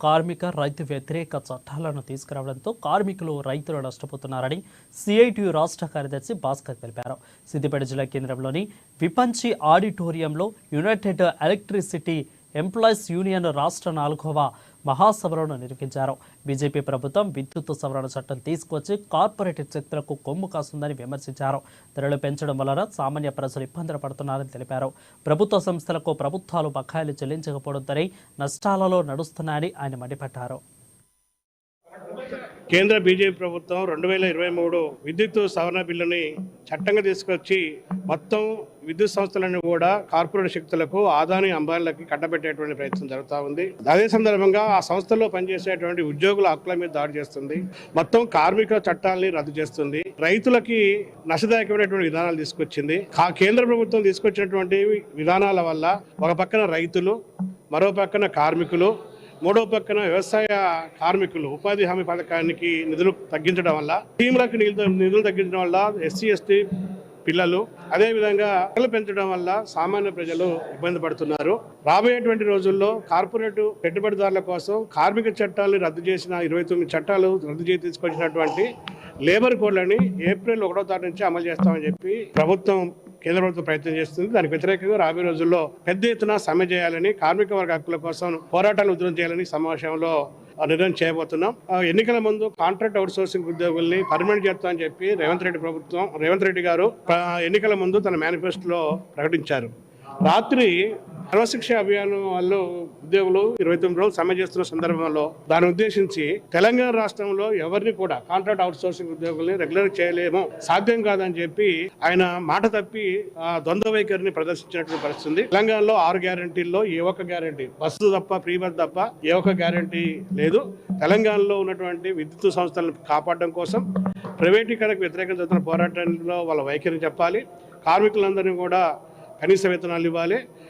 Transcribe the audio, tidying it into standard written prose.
కార్మిక రైతు వ్యతిరేక చట్టాలను తీసుకురావడంతో కార్మికులు రైతులు నష్టపోతున్నారని సిఐటియు రాష్ట్ర కార్యదర్శి భాస్కర్ తెలిపారు. సిద్దిపేట జిల్లా కేంద్రంలోని విపంచి ఆడిటోరియంలో యునైటెడ్ ఎలక్ట్రిసిటీ ఎంప్లాయీస్ యూనియన్ రాష్ట్ర 4వ మహాసభలను నిర్వహించారు. బీజేపీ ప్రభుత్వం విద్యుత్ సవరణ చట్టం తీసుకొచ్చి కార్పొరేట్ శక్తులకు కొమ్ము కాస్తుందని విమర్శించారు. ధరలు పెంచడం వలన సామాన్య ప్రజలు ఇబ్బందులు పడుతున్నారని తెలిపారు. ప్రభుత్వ సంస్థలకు ప్రభుత్వాలు బకాయిలు చెల్లించకపోవడంతో నష్టాలలో నడుస్తున్నాయని ఆయన మండిపడ్డారు. కేంద్ర బీజేపీ ప్రభుత్వం 2023 విద్యుత్ సవరణ బిల్లుని చట్టంగా తీసుకొచ్చి మొత్తం విద్యుత్ సంస్థలను కూడా కార్పొరేట్ శక్తులకు ఆదాని అంబానీలకి కట్టబెట్టేటువంటి ప్రయత్నం జరుగుతూ ఉంది. అదే సందర్భంగా ఆ సంస్థల్లో పనిచేసేటువంటి ఉద్యోగుల హక్కుల మీద దాడి చేస్తుంది. మొత్తం కార్మిక చట్టాలని రద్దు చేస్తుంది. రైతులకి నష్టదాయకమైనటువంటి విధానాలు తీసుకొచ్చింది. కేంద్ర ప్రభుత్వం తీసుకొచ్చినటువంటి విధానాల వల్ల ఒక పక్కన రైతులు, మరో పక్కన కార్మికులు, మూడో పక్కన వ్యవసాయ కార్మికులు ఉపాధి హామీ పథకానికి నిధులు తగ్గించడం వల్ల, టీంలకు నిధులు తగ్గించడం వల్ల ఎస్సీ ఎస్టీ పిల్లలు, అదేవిధంగా ధరలు పెంచడం వల్ల సామాన్య ప్రజలు ఇబ్బంది పడుతున్నారు. రాబోయేటువంటి రోజుల్లో కార్పొరేట్ పెట్టుబడిదారుల కోసం కార్మిక చట్టాలను రద్దు చేసిన 29 చట్టాలు రద్దు చేసి తీసుకొచ్చినటువంటి లేబర్ కోడ్లని ఏప్రిల్ 1వ తారీఖు నుంచి అమలు చేస్తామని చెప్పి కేంద్ర ప్రభుత్వం ప్రయత్నం చేస్తుంది. దానికి వ్యతిరేకంగా రాబోయే రోజుల్లో పెద్ద ఎత్తున సమ్మె చేయాలని, కార్మిక వర్గ హక్కుల కోసం పోరాటాలు ఉధృతం చేయాలని సమావేశంలో నిర్ణయం చేయబోతున్నాం. ఎన్నికల ముందు కాంట్రాక్ట్ అవుట్ సోర్సింగ్ ఉద్యోగుల్ని పర్మనెంట్ చేస్తామని చెప్పి రేవంత్ రెడ్డి గారు ఎన్నికల ముందు తన మేనిఫెస్టోలో ప్రకటించారు. రాత్రి సర్వశిక్ష అభియాన్ వాళ్ళు ఉద్యోగులు 29 రోజులు సమ్మె చేస్తున్న సందర్భంలో దాన్ని ఉద్దేశించి తెలంగాణ రాష్ట్రంలో ఎవరిని కూడా కాంట్రాక్ట్ అవుట్ సోర్సింగ్ ఉద్యోగుల్ని రెగ్యులర్ చేయలేము, సాధ్యం కాదని చెప్పి ఆయన మాట తప్పి ద్వంద్వ వైఖరిని ప్రదర్శించినటువంటి పరిస్థితి. తెలంగాణలో 6 గ్యారంటీల్లో ఏ ఒక్క గ్యారంటీ, బస్సు తప్ప, ఫ్రీ బస్ తప్ప ఏ ఒక్క గ్యారంటీ లేదు. తెలంగాణలో ఉన్నటువంటి విద్యుత్ సంస్థలను కాపాడడం కోసం ప్రైవేటీకరణకు వ్యతిరేకంగా జరుగుతున్న పోరాటంలో వాళ్ళ వైఖరిని చెప్పాలి. కార్మికులందరినీ కూడా కనీస వేతనాలు ఇవ్వాలి.